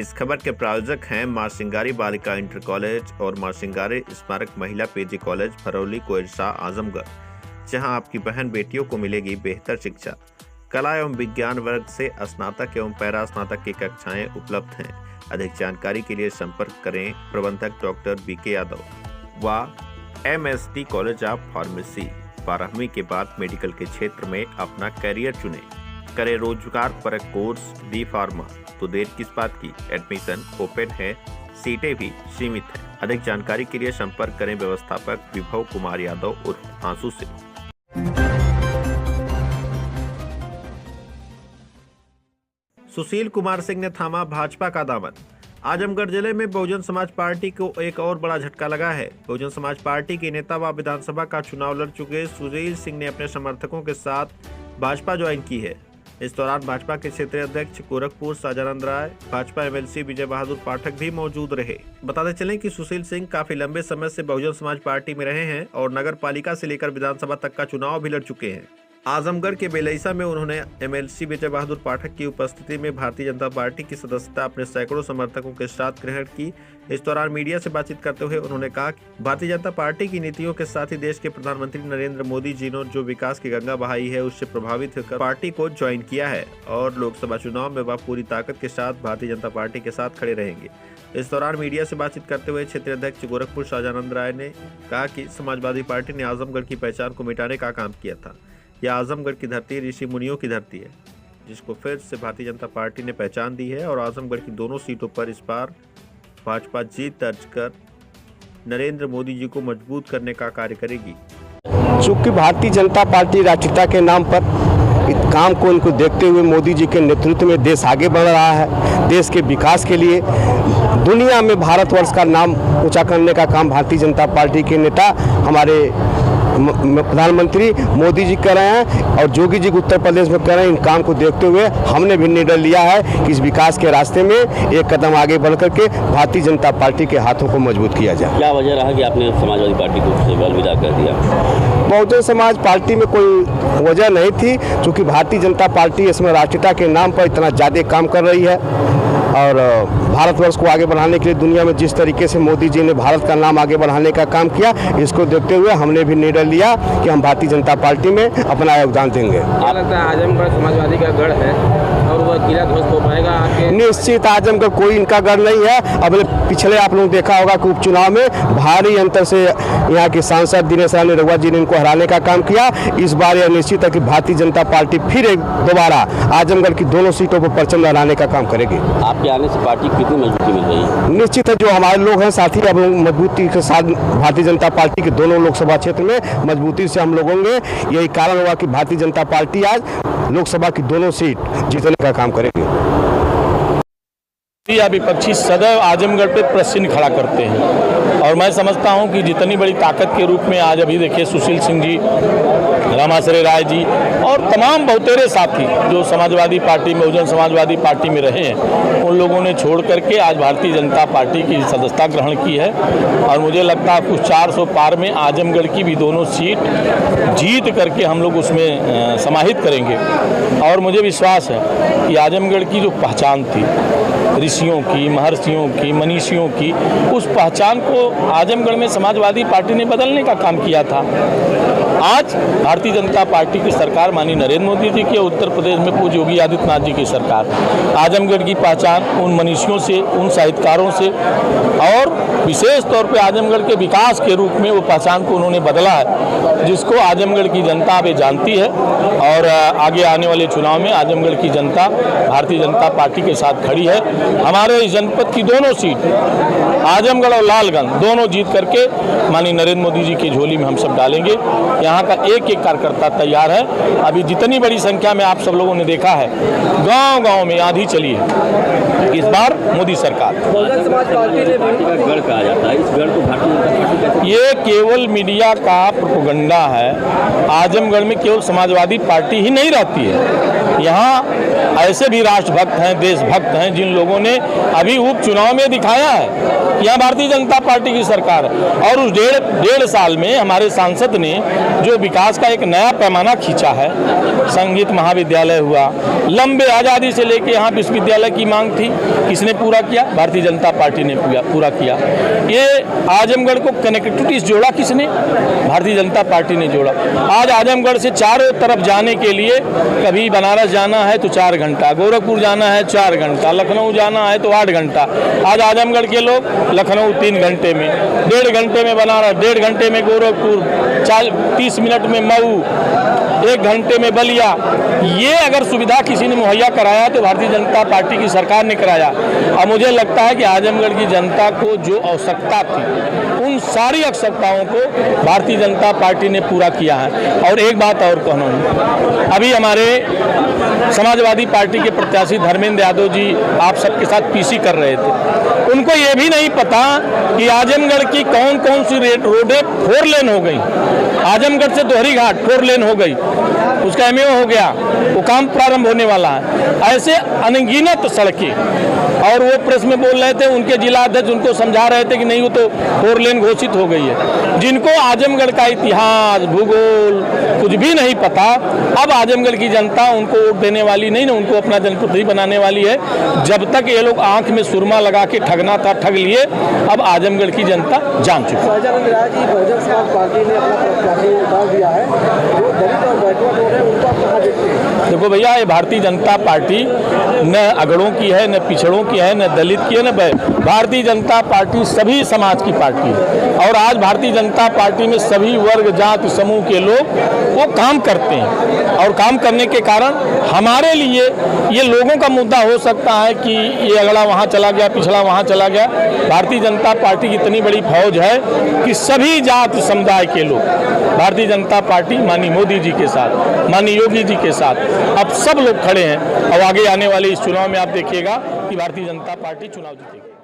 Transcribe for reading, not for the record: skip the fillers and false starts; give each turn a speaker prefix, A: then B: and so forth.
A: इस खबर के प्रायोजक हैं मां सिंगारी बालिका इंटर कॉलेज और मां सिंगारी स्मारक महिला पीजी कॉलेज फरौली कोइरसा आजमगढ़, जहां आपकी बहन बेटियों को मिलेगी बेहतर शिक्षा। कला एवं विज्ञान वर्ग से स्नातक एवं पैरा स्नातक की कक्षाएं उपलब्ध हैं। अधिक जानकारी के लिए संपर्क करें प्रबंधक डॉक्टर बीके यादव व MSD कॉलेज ऑफ फार्मेसी। 12वीं के बाद मेडिकल के क्षेत्र में अपना करियर चुनें। करें रोजगार परक कोर्स बी फार्मा, तो देर किस बात की। एडमिशन ओपन है, सीटें भी सीमित हैं। अधिक जानकारी के लिए संपर्क करें व्यवस्थापक विभव कुमार यादव उर्फ आंसू से। सुशील कुमार सिंह ने थामा भाजपा का दामन। आजमगढ़ जिले में बहुजन समाज पार्टी को एक और बड़ा झटका लगा है। बहुजन समाज पार्टी के नेता व विधानसभा का चुनाव लड़ चुके सुशील सिंह ने अपने समर्थकों के साथ भाजपा ज्वाइन की है। इस दौरान भाजपा के क्षेत्रीय अध्यक्ष गोरखपुर साजानंद राय, भाजपा MLC विजय बहादुर पाठक भी मौजूद रहे। बताते चलें कि सुशील सिंह काफी लंबे समय से बहुजन समाज पार्टी में रहे हैं और नगर पालिका से लेकर विधानसभा तक का चुनाव भी लड़ चुके हैं। आजमगढ़ के बेलैसा में उन्होंने MLC विजय बहादुर पाठक की उपस्थिति में भारतीय जनता पार्टी की सदस्यता अपने सैकड़ों समर्थकों के साथ ग्रहण की। इस दौरान मीडिया से बातचीत करते हुए उन्होंने कहा कि भारतीय जनता पार्टी की नीतियों के साथ ही देश के प्रधानमंत्री नरेंद्र मोदी जी ने जो विकास की गंगा बहाई है, उससे प्रभावित होकर पार्टी को ज्वाइन किया है और लोकसभा चुनाव में वह पूरी ताकत के साथ भारतीय जनता पार्टी के साथ खड़े रहेंगे। इस दौरान मीडिया से बातचीत करते हुए क्षेत्रीय अध्यक्ष गोरखपुर साजानंद राय ने कहा कि समाजवादी पार्टी ने आजमगढ़ की पहचान को मिटाने का काम किया था। यह आजमगढ़ की धरती ऋषि मुनियों की धरती है, जिसको फिर से भारतीय जनता पार्टी ने पहचान दी है और आजमगढ़ की दोनों सीटों पर इस बार भाजपा जीत दर्ज कर नरेंद्र मोदी जी को मजबूत करने का कार्य करेगी।
B: चूंकि भारतीय जनता पार्टी राष्ट्रीयता के नाम पर इस काम को इनको देखते हुए मोदी जी के नेतृत्व में देश आगे बढ़ रहा है। देश के विकास के लिए दुनिया में भारतवर्ष का नाम ऊंचा करने का काम भारतीय जनता पार्टी के नेता हमारे प्रधानमंत्री मोदी जी कर रहे हैं और योगी जी उत्तर प्रदेश में कर रहे हैं। इन काम को देखते हुए हमने भी निर्णय लिया है कि इस विकास के रास्ते में एक कदम आगे बढ़ करके भारतीय जनता पार्टी के हाथों को मजबूत किया जाए।
C: क्या वजह रहा कि आपने समाजवादी पार्टी को अलविदा कर दिया?
B: बहुजन समाज पार्टी में कोई वजह नहीं थी, क्योंकि भारतीय जनता पार्टी इसमें राष्ट्रीयता के नाम पर इतना ज़्यादा काम कर रही है और भारतवर्ष को आगे बढ़ाने के लिए दुनिया में जिस तरीके से मोदी जी ने भारत का नाम आगे बढ़ाने का काम किया, इसको देखते हुए हमने भी निर्णय लिया कि हम भारतीय जनता पार्टी में अपना योगदान देंगे।
D: क्या लगता है आजमगढ़ समाजवादी का गढ़ है और वह किला ध्वस्त हो पाएगा आगे?
B: निश्चित आजमगढ़ कोई इनका गढ़ नहीं है। अब पिछले आप लोग देखा होगा कि उपचुनाव में भारी अंतर से यहाँ के सांसद दिनेश राय निरहुआ जी ने इनको हराने का काम किया। इस बार यह निश्चित है कि भारतीय जनता पार्टी फिर एक दोबारा आजमगढ़ की दोनों सीटों पर परचम लहराने का काम करेगी।
C: आपके आने से पार्टी कितनी मजबूती मिल रही है?
B: निश्चित है, जो हमारे लोग हैं साथी अब लोग मजबूती के साथ भारतीय जनता पार्टी के दोनों लोकसभा क्षेत्र में मजबूती से हम लोग होंगे। यही कारण हुआ कि भारतीय जनता पार्टी आज लोकसभा की दोनों सीट जीतने का काम करेगी।
E: या विपक्षी सदैव आजमगढ़ पे प्रश्न खड़ा करते हैं और मैं समझता हूं कि जितनी बड़ी ताकत के रूप में आज अभी देखिए सुशील सिंह जी, रामाश्रय राय जी और तमाम बहुतेरे साथी जो समाजवादी पार्टी में बहुजन समाजवादी पार्टी में रहे हैं, उन लोगों ने छोड़ करके आज भारतीय जनता पार्टी की सदस्यता ग्रहण की है और मुझे लगता है कुछ 400 पार में आजमगढ़ की भी दोनों सीट जीत करके हम लोग उसमें समाहित करेंगे। और मुझे विश्वास है कि आजमगढ़ की जो पहचान थी ऋषियों की, महर्षियों की, मनीषियों की, उस पहचान को आजमगढ़ में समाजवादी पार्टी ने बदलने का काम किया था। आज भारतीय जनता पार्टी की सरकार माननीय नरेंद्र मोदी जी की, उत्तर प्रदेश में पूज्य योगी आदित्यनाथ जी की सरकार आजमगढ़ की पहचान उन मनीषियों से, उन साहित्यकारों से और विशेष तौर पे आजमगढ़ के विकास के रूप में वो पहचान को उन्होंने बदला है, जिसको आजमगढ़ की जनता अब जानती है। और आगे आने वाले चुनाव में आजमगढ़ की जनता भारतीय जनता पार्टी के साथ खड़ी है। हमारे इस जनपद की दोनों सीट आजमगढ़ और लालगंज दोनों जीत करके माननीय नरेंद्र मोदी जी की झोली में हम सब डालेंगे। यहाँ का एक एक कार्यकर्ता तैयार है। अभी जितनी बड़ी संख्या में आप सब लोगों ने देखा है, गांव-गांव में आंधी चली है इस बार मोदी सरकार।
D: बहुजन समाज पार्टी ने
C: पार्टी का गढ़ कहा जाता है, इस गढ़ को भारतीय जनता पार्टी कैसे?
E: ये केवल मीडिया का प्रोपेगेंडा है। आजमगढ़ में केवल समाजवादी पार्टी ही नहीं रहती है, यहाँ ऐसे भी राष्ट्रभक्त हैं, देशभक्त हैं, जिन लोगों ने अभी उपचुनाव में दिखाया है कि यहाँ भारतीय जनता पार्टी की सरकार है। और उस डेढ़ साल में हमारे सांसद ने जो विकास का एक नया पैमाना खींचा है, संगीत महाविद्यालय हुआ, लंबे आज़ादी से लेके यहाँ विश्वविद्यालय की मांग थी, किसने पूरा किया? भारतीय जनता पार्टी ने पूरा किया। ये आजमगढ़ को कनेक्टिविटी जोड़ा किसने? भारतीय जनता पार्टी ने जोड़ा। आज आजमगढ़ से चारों तरफ जाने के लिए कभी बनारस जाना है तो 4 घंटा, गोरखपुर जाना है 4 घंटा, लखनऊ जाना है तो 8 घंटा। आज आजमगढ़ के लोग लखनऊ 3 घंटे में, 1.5 घंटे में बनारस, 1.5 घंटे में गोरखपुर, 30 मिनट में मऊ, 1 घंटे में बलिया। ये अगर सुविधा किसी ने मुहैया कराया तो भारतीय जनता पार्टी की सरकार ने कराया। और मुझे लगता है कि आजमगढ़ की जनता को जो आवश्यकता थी, उन सारी आवश्यकताओं को भारतीय जनता पार्टी ने पूरा किया है। और एक बात और कहना हूँ, अभी हमारे समाजवादी पार्टी के प्रत्याशी धर्मेंद्र यादव जी आप सबके साथ पीसी कर रहे थे। उनको ये भी नहीं पता कि आजमगढ़ की कौन कौन सी रोडें 4 लेन हो गई। आजमगढ़ से दोहरी घाट 4 लेन हो गई, उसका एमओ हो गया, वो काम प्रारंभ होने वाला है। ऐसे अनगिनत सड़कें, और वो प्रेस में बोल रहे थे, उनके जिला अध्यक्ष उनको समझा रहे थे कि नहीं वो तो 4 लेन घोषित हो गई है। जिनको आजमगढ़ का इतिहास, भूगोल कुछ भी नहीं पता, अब आजमगढ़ की जनता उनको वोट देने वाली नहीं ना, उनको अपना जनप्रतिनिधि बनाने वाली है। जब तक ये लोग आंख में सुरमा लगा के ठगना था ठग लिए, अब आजमगढ़ की जनता जान चुकी है।
B: बहुजन समाज पार्टी ने अपना प्रत्याशी उतार दिया है, जो दलित और बैकवर्ड लोग हैं उनको आप कहाँ देखते हैं?
E: देखो भैया, ये भारतीय जनता पार्टी न अगड़ों की है, न पिछड़ों की है, न दलित की है, न भारतीय जनता पार्टी सभी समाज की पार्टी है। और आज भारतीय जनता पार्टी में सभी वर्ग, जाति, समूह के लोग वो काम करते हैं। और काम करने के कारण हमारे लिए ये लोगों का मुद्दा हो सकता है कि ये अगला वहाँ चला गया, पिछड़ा वहाँ चला गया। भारतीय जनता पार्टी की इतनी बड़ी फौज है कि सभी जाति समुदाय के लोग भारतीय जनता पार्टी माननीय मोदी जी के साथ, माननीय योगी जी के साथ अब सब लोग खड़े हैं। और आगे आने वाले इस चुनाव में आप देखिएगा कि भारतीय जनता पार्टी चुनाव जीतेगी।